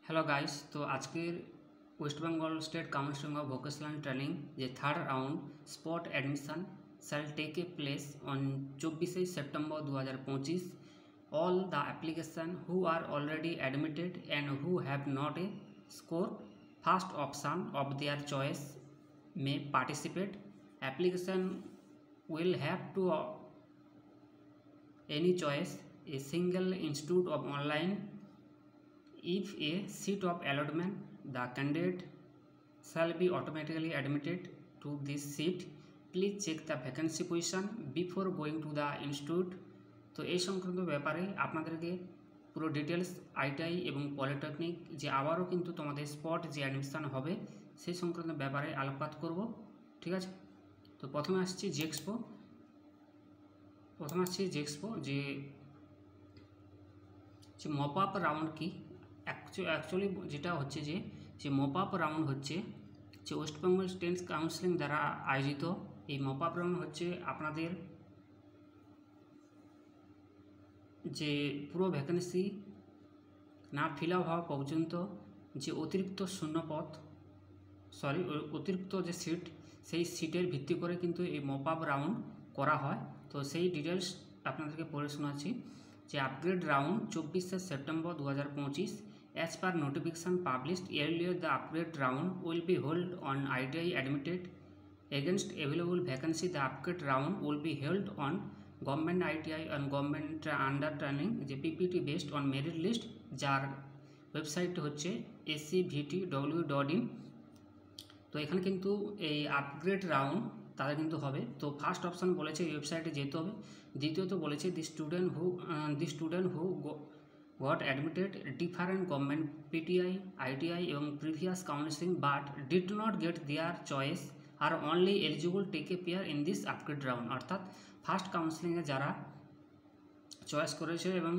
Hello guys. तो आजकेर West Bengal State Council of Vocational Training जे third round spot admission shall take a place on 24 September 2025। All the application who are already admitted and who have not a score first option of their choice में participate. Application will have to any choice a single institute of online. If a seat of allotment, the candidate shall be automatically admitted to this seat. Please check the vacancy position before going to the institute. তো এই সংক্রান্ত ব্যাপারে আপনাদেরকে পুরো details ITI এবং polytechnic যে আবারও কিন্তু তোমাদের স্পট যে অ্যাডমিশন হবে সেই সংক্রান্ত ব্যাপারে আলোকপাত করব। ঠিক আছে, তো প্রথমে আসছি জেক্সপো যে মপ আপ রাউন্ড কি অ্যাকচুয়ালি যেটা হচ্ছে যে মপ আপ রাউন্ড হচ্ছে যে ওয়েস্ট বেঙ্গল স্টেট কাউন্সিলিং দ্বারা আয়োজিত। এই মপ আপ রাউন্ড হচ্ছে আপনাদের যে পুরো ভ্যাকেন্সি না ফিল আপ হওয়া পর্যন্ত যে অতিরিক্ত যে সিট সেই সিটের ভিত্তি করে কিন্তু এই মপ আপ রাউন্ড করা হয়। তো সেই ডিটেলস আপনাদেরকে পড়ে শোনাচ্ছি যে upgrade round 24 September 2025। As per notification published earlier, the upgrade round will be held on ITI admitted against available vacancy. The upgrade round will be held on government ITI and government under training যে PPT based on merit list, যার website হচ্ছে acvtw.in। তো এখানে কিন্তু এই upgrade round তাদের কিন্তু হবে। তো ফার্স্ট অপশান বলেছে এই ওয়েবসাইটে যেতে হবে। দ্বিতীয়ত বলেছে the student who got admitted different government PTI ITI এবং previous counselling but did not get their choice are only eligible take a part in this upgrade round. অর্থাৎ ফার্স্ট কাউন্সিলিংয়ে যারা চয়েস করেছে এবং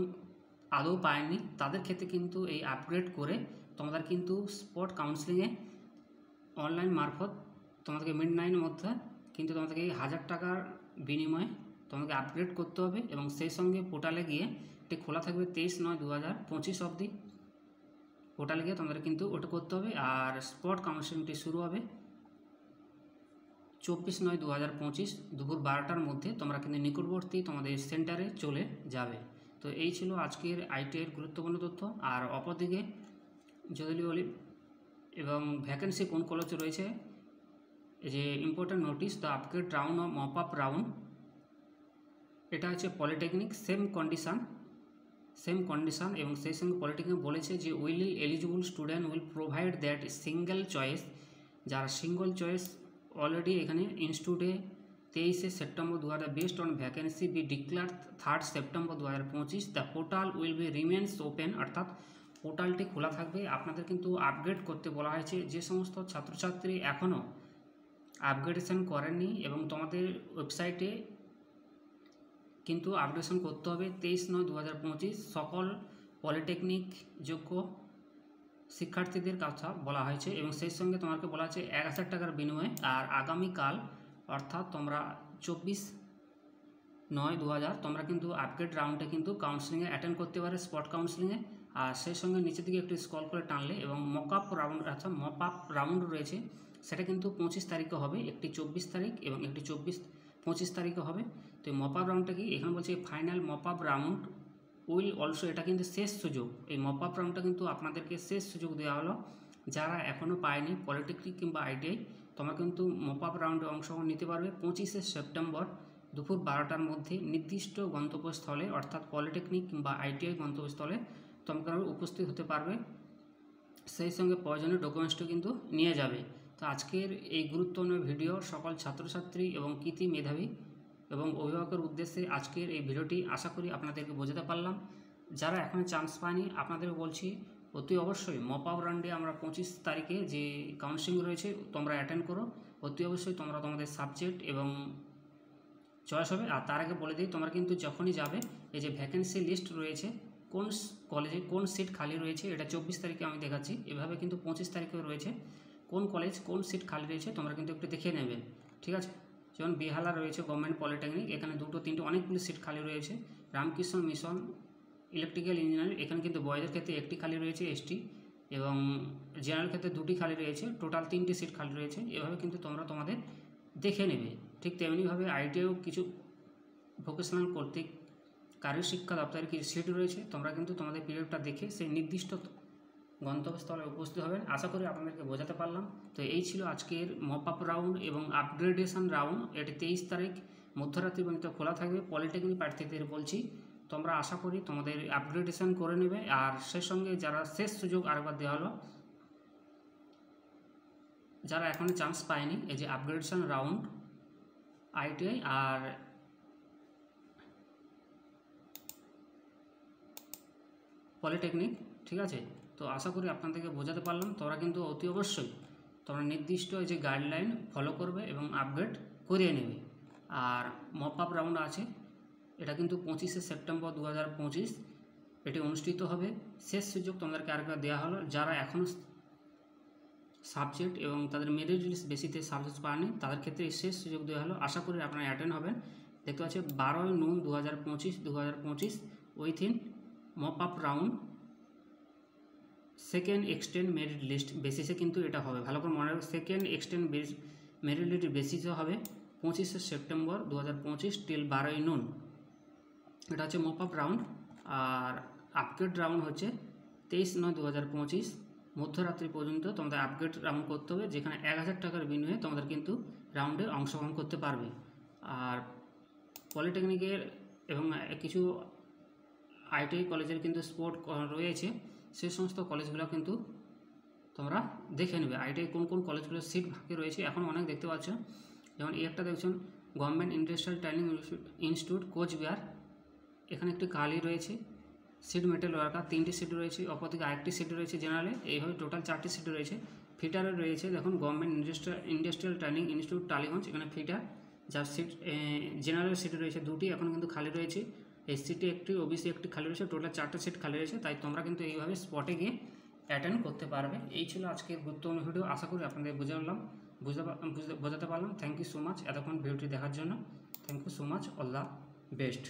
আদৌ পায়নি তাদের ক্ষেত্রে কিন্তু এই আপগ্রেড করে তোমাদের কিন্তু স্পট কাউন্সিলিংয়ে অনলাইন মারফত তোমাদেরকে মিডনাইটের মধ্যে কিন্তু তোমাদেরকে 1000 টাকার বিনিময়ে তোমাকে আপগ্রেড করতে হবে এবং সেই সঙ্গে পোর্টালে গিয়ে এটি খোলা থাকবে 23/9/2025 অবধি। পোর্টালে গিয়ে তোমাদের কিন্তু ওটা করতে হবে। আর স্পট কাউন্সিলিংটি শুরু হবে 24/9/2025 দুপুর 12টার মধ্যে। তোমরা কিন্তু নিকটবর্তী তোমাদের সেন্টারে চলে যাবে। তো এই ছিল আজকের আইটিআইয়ের গুরুত্বপূর্ণ তথ্য। আর অপরদিকে যদি বলি এবং ভ্যাকেন্সি কোন কলেজে রয়েছে, যে important notice the upgrade round of mop up round, এটা হচ্ছে পলিটেকনিক সেম কন্ডিশন এবং সেই সঙ্গে পলিটেকনিক বলেছে যে will eligible student will provide that single choice. যারা সিঙ্গল চয়েস অলরেডি এখানে ইনস্টিটিউটে 23 September 2000 based on vacancy B declare 3 September 2025। The portal will be remains open, অর্থাৎ পোর্টালটি খোলা থাকবে। আপনাদের কিন্তু আপগ্রেড করতে বলা হয়েছে। যে সমস্ত ছাত্রছাত্রী এখনও আপগ্রেডেশন করেননি এবং তোমাদের ওয়েবসাইটে কিন্তু আপগ্রেডেশন করতে হবে 23/9/2025 সকল পলিটেকনিক যোগ্য শিক্ষার্থীদের কথা বলা হয়েছে এবং সেই সঙ্গে তোমাকে বলা হয়েছে 1000 টাকার বিনিময়ে। আর আগামীকাল অর্থাৎ তোমরা 24/9/2000 তোমরা কিন্তু আপগ্রেড রাউন্ডে কিন্তু কাউন্সিলিংয়ে অ্যাটেন্ড করতে পারে স্পট কাউন্সিলিংয়ে। আর সেই সঙ্গে নিচের দিকে একটু স্ক্রল করে টানলে এবং মপ আপ রাউন্ড রয়েছে, সেটা কিন্তু 25 তারিখে হবে। একটি 24 তারিখ এবং একটি 25 তারিখে হবে। তো এই মপ আপ রাউন্ডটা কি এখানে বলছে final mop up round will also, এটা কিন্তু শেষ সুযোগ। এই মপ আপ রাউন্ডটা কিন্তু আপনাদেরকে শেষ সুযোগ দেওয়া হলো। যারা এখনও পায়নি পলিটেকনিক কিংবা আইটিআই, তোমরা কিন্তু মপ আপ রাউন্ডে অংশগ্রহণ নিতে পারবে 25 সেপ্টেম্বর দুপুর 12টার মধ্যে নির্দিষ্ট গন্তব্যস্থলে, অর্থাৎ পলিটেকনিক কিংবা আইটিআই গন্তব্যস্থলে তোমরা উপস্থিত হতে পারবে। সেই সঙ্গে প্রয়োজনীয় ডকুমেন্টসটা কিন্তু নিয়ে যাবে। তো আজকের এই গুরুত্বপূর্ণ ভিডিও সকল ছাত্রছাত্রী এবং কৃতি মেধাবী এবং অভিভাবকের উদ্দেশ্যে আজকের এই ভিডিওটি আশা করি আপনাদেরকে বোঝাতে পারলাম। যারা এখনও চান্স পায়নি আপনাদের বলছি অতি অবশ্যই মপ আপ রাউন্ডে আমরা 25 তারিখে যে কাউন্সিলিং রয়েছে তোমরা অ্যাটেন্ড করো। অতি অবশ্যই তোমরা তোমাদের সাবজেক্ট এবং চয়েস হবে। আর তার আগে বলে দিই, তোমরা কিন্তু যখনই যাবে এই যে ভ্যাকেন্সি লিস্ট রয়েছে কোন কলেজে কোন সিট খালি রয়েছে, এটা 24 তারিখে আমি দেখাচ্ছি। এভাবে কিন্তু 25 তারিখেও রয়েছে কোন কলেজ কোন সিট খালি রয়েছে, তোমরা কিন্তু একটু দেখে নেবেন। ঠিক আছে, যেমন বেহালা রয়েছে গভর্নমেন্ট পলিটেকনিক, এখানে 2-3 অনেকগুলি সিট খালি রয়েছে। রামকৃষ্ণ মিশন ইলেকট্রিক্যাল ইঞ্জিনিয়ারিং, এখানে কিন্তু বয়েজের ক্ষেত্রে একটি খালি রয়েছে এসটি। এবং জেনারেল ক্ষেত্রে 2টি খালি রয়েছে, টোটাল 3টি সিট খালি রয়েছে। এভাবে কিন্তু তোমরা তোমাদের দেখে নেবে। ঠিক তেমনিভাবে আইটিআইও কিছু ভোকেশনাল কর্তৃক কারিগরি শিক্ষা দপ্তরের কিছু সিট রয়েছে, তোমরা কিন্তু তোমাদের পিরিয়ডটা দেখে সেই নির্দিষ্ট গন্তব্যস্থলে উপস্থিত হবেন। আশা করি আপনাদেরকে বোঝাতে পারলাম। তো এই ছিল আজকের মপ আপ রাউন্ড এবং আপগ্রেডেশন রাউন্ড। এটি 23 তারিখ মধ্যরাত্রি পর্যন্ত খোলা থাকবে। পলিটেকনিক প্রার্থীদের বলছি, তোমরা আশা করি তোমাদের আপগ্রেডেশন করে নেবে। আর সেই সঙ্গে যারা শেষ সুযোগ আরেকবার দেওয়া হলো, যারা এখনও চান্স পায়নি, এই যে আপগ্রেডেশন রাউন্ড আইটিআই আর পলিটেকনিক, ঠিক আছে। তো আশা করি আপনাদেরকে বোঝাতে পারলাম। তোমরা কিন্তু অতি অবশ্যই তোমরা নির্দিষ্ট যে গাইডলাইন ফলো করবে এবং আপগ্রেড করিয়ে নেবে। আর মপ আপ রাউন্ড আছে, এটা কিন্তু 25শে সেপ্টেম্বর 2025 এটি অনুষ্ঠিত হবে। শেষ সুযোগ তোমাদেরকে আরেকবার দেওয়া হলো, যারা এখনও সাবজেক্ট এবং তাদের মেরিট লিস্ট বেশিতে সাবজেক্ট পায়নি, তাদের ক্ষেত্রে এই শেষ সুযোগ দেওয়া হলো। আশা করি আপনারা অ্যাটেন্ড হবেন। দেখতে পাচ্ছি 12/9/2025 within mop up round second extend merit list বেসিসে কিন্তু এটা হবে। ভালো করে মনে রাখবে, সেকেন্ড এক্সটেন্ড মেরিট লিস্ট বেসিসে হবে 25শে সেপ্টেম্বর 2025 টিল 12ই নুন। এটা হচ্ছে মপ আপ রাউন্ড। আর আপগ্রেড রাউন্ড হচ্ছে 23/9/2025 মধ্যরাত্রি পর্যন্ত তোমাদের আপগ্রেড রাউন্ড করতে হবে, যেখানে 1000 টাকার বিনিময়ে তোমাদের কিন্তু রাউন্ডে অংশগ্রহণ করতে পারবে। আর পলিটেকনিকের এবং কিছু আইটিআই কলেজের কিন্তু স্পোর্ট রয়েছে, সেই সমস্ত কলেজগুলো কিন্তু তোমরা দেখে নেবে। আইটিআই কোন কোন কলেজগুলোর সিট ভাগে রয়েছে এখন অনেক দেখতে পাচ্ছ। যেমন এই একটা দেখছেন government industrial training institute Cooch Behar, এখানে একটি খালি রয়েছে। সিট মেটাল ওয়ার্কার 3টি সিট রয়েছে, অপরদিকে আরেকটি সিট রয়েছে জেনারেলে। এইভাবে টোটাল 4টি সিট রয়েছে। ফিটারে রয়েছে দেখুন government industrial training institute Tollygunge, এখানে ফিটার, যার সিট জেনারেল সিট রয়েছে 2টি, এখন কিন্তু খালি রয়েছে। এসসিটি একটি, ওবিসি একটি খালি রয়েছে, টোটাল 4টে সিট খালি রয়েছে। তাই তোমরা কিন্তু এইভাবে স্পটে গিয়ে অ্যাটেন্ড করতে পারবে। এই ছিল আজকের গুরুত্বপূর্ণ ভিডিও। আশা করি আপনাদের বোঝাতে পারলাম। থ্যাংক ইউ সো মাচ এতক্ষণ ভিডিওটি দেখার জন্য। Thank you so much, all the best.